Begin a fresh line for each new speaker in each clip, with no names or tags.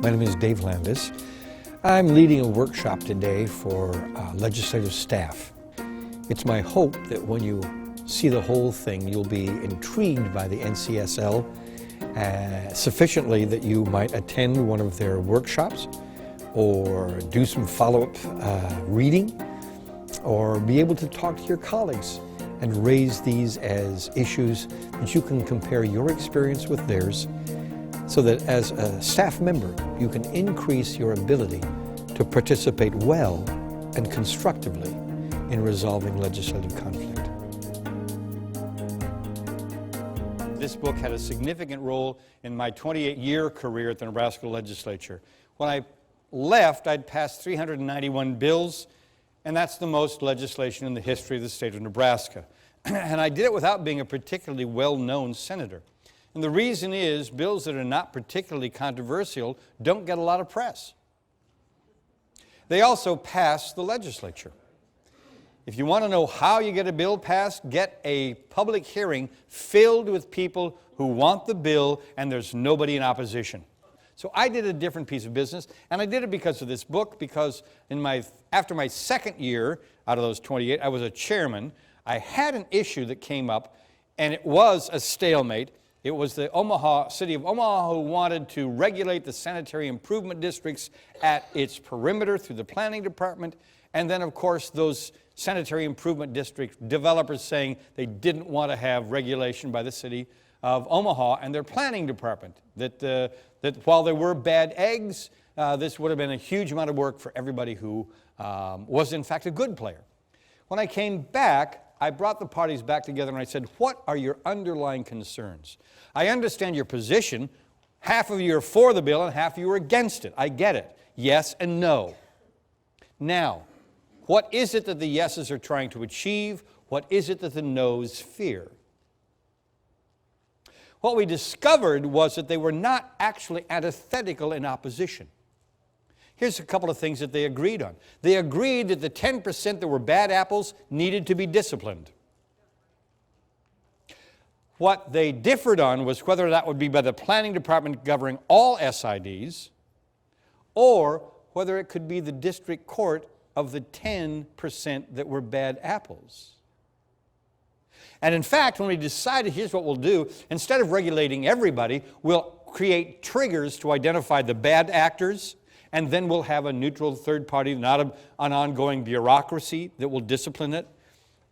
My name is David Landis. I'm leading a workshop today for legislative staff. It's my hope that when you see the whole thing, you'll be intrigued by the NCSL sufficiently that you might attend one of their workshops or do some follow-up reading or be able to talk to your colleagues and raise these as issues that you can compare your experience with theirs so that as a staff member, you can increase your ability to participate well and constructively in resolving legislative conflict.
This book had a significant role in my 28-year career at the Nebraska legislature. When I left, I'd passed 391 bills, and that's the most legislation in the history of the state of Nebraska. And I did it without being a particularly well-known senator. And the reason is, bills that are not particularly controversial don't get a lot of press. They also pass the legislature. If you want to know how you get a bill passed, get a public hearing filled with people who want the bill and there's nobody in opposition. So I did a different piece of business, and I did it because of this book, because after my second year out of those 28, I was a chairman. I had an issue that came up, and it was a stalemate. It was the city of Omaha who wanted to regulate the sanitary improvement districts at its perimeter through the planning department, and then of course those sanitary improvement district developers saying they didn't want to have regulation by the city of Omaha and their planning department, that while there were bad eggs, this would have been a huge amount of work for everybody who was in fact a good player. When I came back, I brought the parties back together and I said, what are your underlying concerns? I understand your position. Half of you are for the bill and half of you are against it. I get it. Yes and no. Now, what is it that the yeses are trying to achieve? What is it that the noes fear? What we discovered was that they were not actually antithetical in opposition. Here's a couple of things that they agreed on. They agreed that the 10% that were bad apples needed to be disciplined. What they differed on was whether that would be by the planning department governing all SIDs or whether it could be the district court of the 10% that were bad apples. And in fact, when we decided, here's what we'll do, instead of regulating everybody, we'll create triggers to identify the bad actors, and then we'll have a neutral third party, not an ongoing bureaucracy that will discipline it.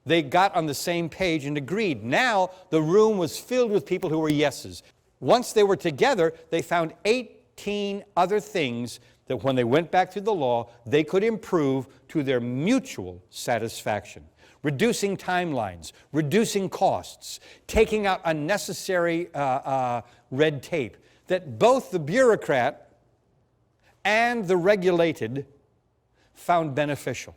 They got on the same page and agreed. Now the room was filled with people who were yeses. Once they were together, they found 18 other things that when they went back through the law, they could improve to their mutual satisfaction. Reducing timelines, reducing costs, taking out unnecessary red tape, that both the bureaucrat and the regulated found beneficial.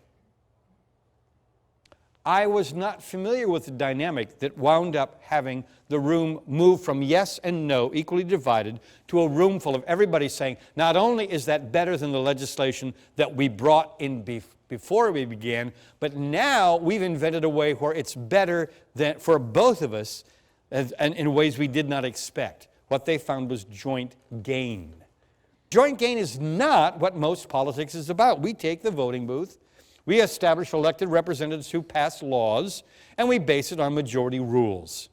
I was not familiar with the dynamic that wound up having the room move from yes and no, equally divided, to a room full of everybody saying, not only is that better than the legislation that we brought in before we began, but now we've invented a way where it's better than for both of us and in ways we did not expect. What they found was joint gain. Joint gain is not what most politics is about. We take the voting booth, we establish elected representatives who pass laws, and we base it on majority rules.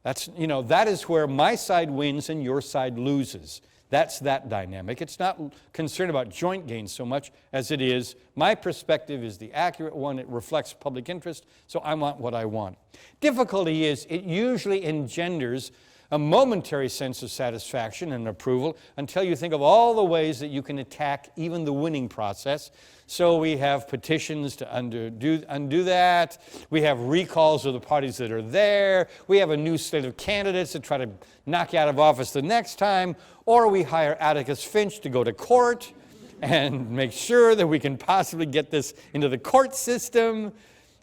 That is where my side wins and your side loses. That's that dynamic. It's not concerned about joint gain so much as it is, my perspective is the accurate one, it reflects public interest, so I want what I want. Difficulty is it usually engenders a momentary sense of satisfaction and approval until you think of all the ways that you can attack even the winning process. So we have petitions to undo that. We have recalls of the parties that are there. We have a new slate of candidates to try to knock you out of office the next time. Or we hire Atticus Finch to go to court and make sure that we can possibly get this into the court system.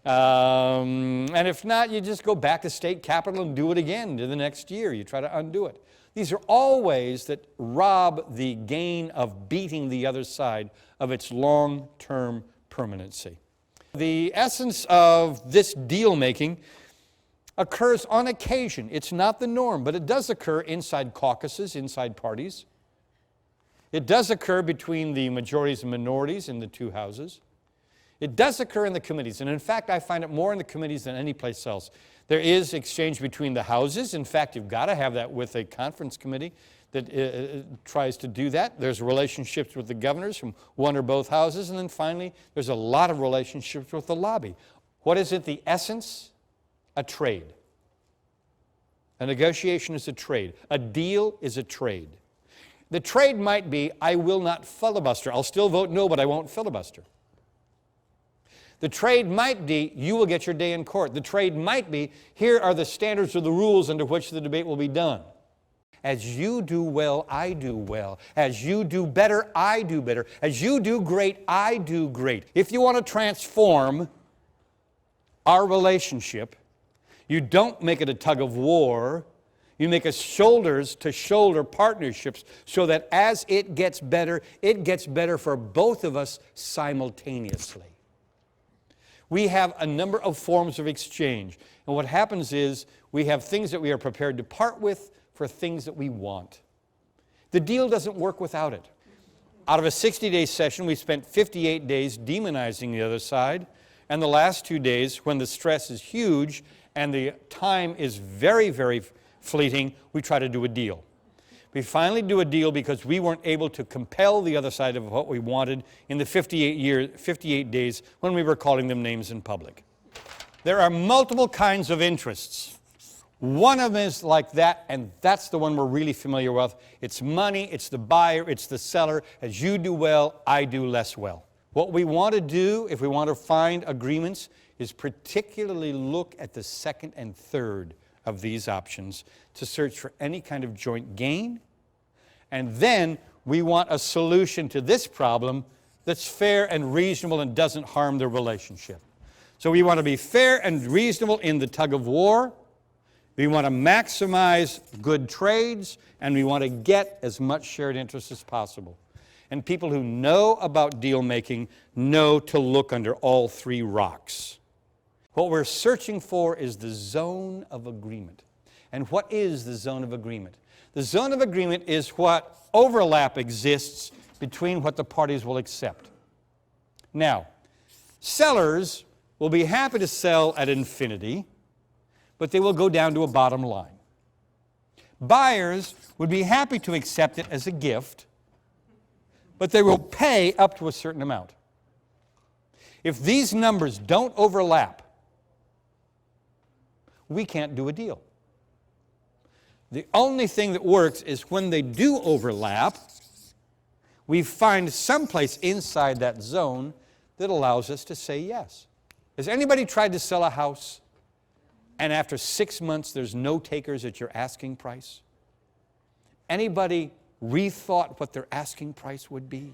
And if not, you just go back to state capitol and do it again to the next year. You try to undo it. These are all ways that rob the gain of beating the other side of its long-term permanency. The essence of this deal-making occurs on occasion. It's not the norm, but it does occur inside caucuses, inside parties. It does occur between the majorities and minorities in the two houses. It does occur in the committees, and in fact, I find it more in the committees than any place else. There is exchange between the houses. In fact, you've got to have that with a conference committee that tries to do that. There's relationships with the governors from one or both houses, and then finally, there's a lot of relationships with the lobby. What is it, the essence? A trade. A negotiation is a trade. A deal is a trade. The trade might be, I will not filibuster. I'll still vote no, but I won't filibuster. The trade might be, you will get your day in court. The trade might be, here are the standards or the rules under which the debate will be done. As you do well, I do well. As you do better, I do better. As you do great, I do great. If you want to transform our relationship, you don't make it a tug of war. You make it shoulders-to-shoulder partnerships so that as it gets better for both of us simultaneously. We have a number of forms of exchange. And what happens is we have things that we are prepared to part with for things that we want. The deal doesn't work without it. Out of a 60-day session, we spent 58 days demonizing the other side. And the last 2 days, when the stress is huge and the time is very, very fleeting, we try to do a deal. We finally do a deal because we weren't able to compel the other side of what we wanted in the 58 days when we were calling them names in public. There are multiple kinds of interests. One of them is like that, and that's the one we're really familiar with. It's money, it's the buyer, it's the seller. As you do well, I do less well. What we want to do, if we want to find agreements, is particularly look at the second and third of these options to search for any kind of joint gain. And then we want a solution to this problem that's fair and reasonable and doesn't harm the relationship. So we want to be fair and reasonable in the tug of war. We want to maximize good trades, and we want to get as much shared interest as possible. And people who know about deal making know to look under all three rocks. What we're searching for is the zone of agreement. And what is the zone of agreement? The zone of agreement is what overlap exists between what the parties will accept. Now, sellers will be happy to sell at infinity, but they will go down to a bottom line. Buyers would be happy to accept it as a gift, but they will pay up to a certain amount. If these numbers don't overlap, we can't do a deal. The only thing that works is when they do overlap, we find someplace inside that zone that allows us to say yes. Has anybody tried to sell a house and after 6 months there's no takers at your asking price? Anybody rethought what their asking price would be?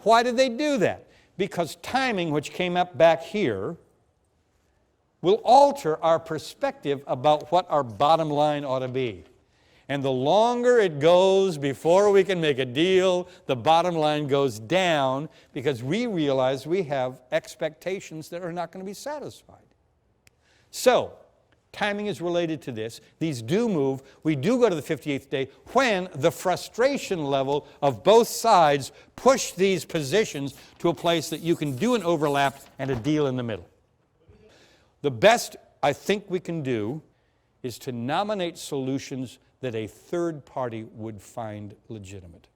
Why did they do that? Because timing, which came up back here, will alter our perspective about what our bottom line ought to be. And the longer it goes before we can make a deal, the bottom line goes down because we realize we have expectations that are not going to be satisfied. So, timing is related to this. These do move. We do go to the 58th day when the frustration level of both sides push these positions to a place that you can do an overlap and a deal in the middle. The best I think we can do is to nominate solutions that a third party would find legitimate.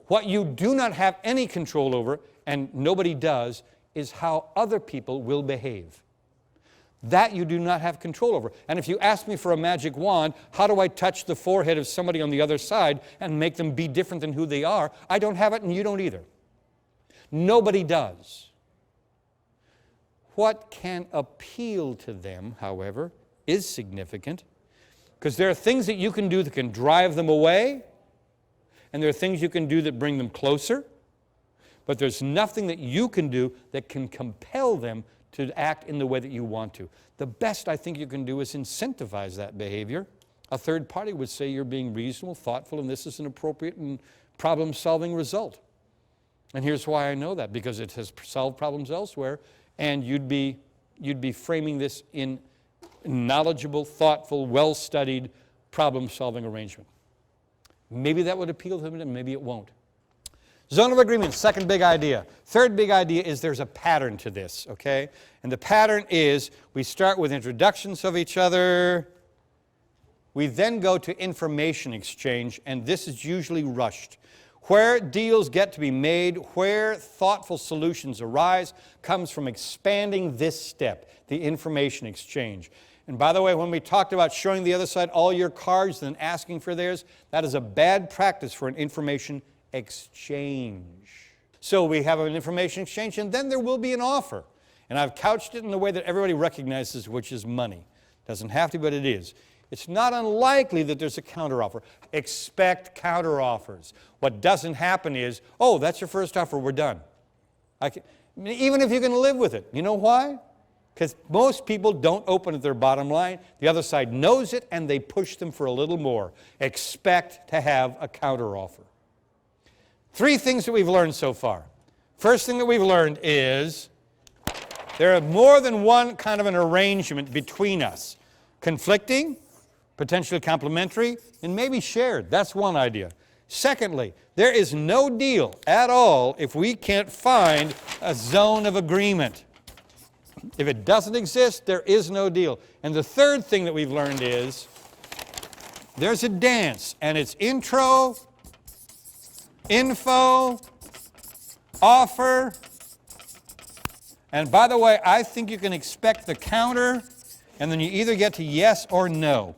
What you do not have any control over, and nobody does, is how other people will behave. That you do not have control over. And if you ask me for a magic wand, how do I touch the forehead of somebody on the other side and make them be different than who they are? I don't have it and you don't either. Nobody does. What can appeal to them, however, is significant because there are things that you can do that can drive them away, and there are things you can do that bring them closer, but there's nothing that you can do that can compel them to act in the way that you want to. The best I think you can do is incentivize that behavior. A third party would say you're being reasonable, thoughtful, and this is an appropriate and problem-solving result. And here's why I know that, because it has solved problems elsewhere, and you'd be framing this in knowledgeable, thoughtful, well-studied problem-solving arrangement. Maybe that would appeal to them, and maybe it won't. Zone of agreement, second big idea. Third big idea is there's a pattern to this, okay? And the pattern is we start with introductions of each other. We then go to information exchange, and this is usually rushed. Where deals get to be made, where thoughtful solutions arise, comes from expanding this step, the information exchange. And by the way, when we talked about showing the other side all your cards and then asking for theirs, that is a bad practice for an information exchange. So we have an information exchange, and then there will be an offer. And I've couched it in the way that everybody recognizes, which is money. Doesn't have to, but it is. It's not unlikely that there's a counteroffer. Expect counteroffers. What doesn't happen is, oh, that's your first offer, we're done. Even if you can live with it. You know why? Because most people don't open at their bottom line. The other side knows it, and they push them for a little more. Expect to have a counteroffer. 3 things that we've learned so far. First thing that we've learned is there are more than one kind of an arrangement between us. Conflicting, potentially complementary, and maybe shared. That's one idea. Secondly, there is no deal at all if we can't find a zone of agreement. If it doesn't exist, there is no deal. And the third thing that we've learned is there's a dance, and it's intro, info, offer, and by the way, I think you can expect the counter, and then you either get to yes or no.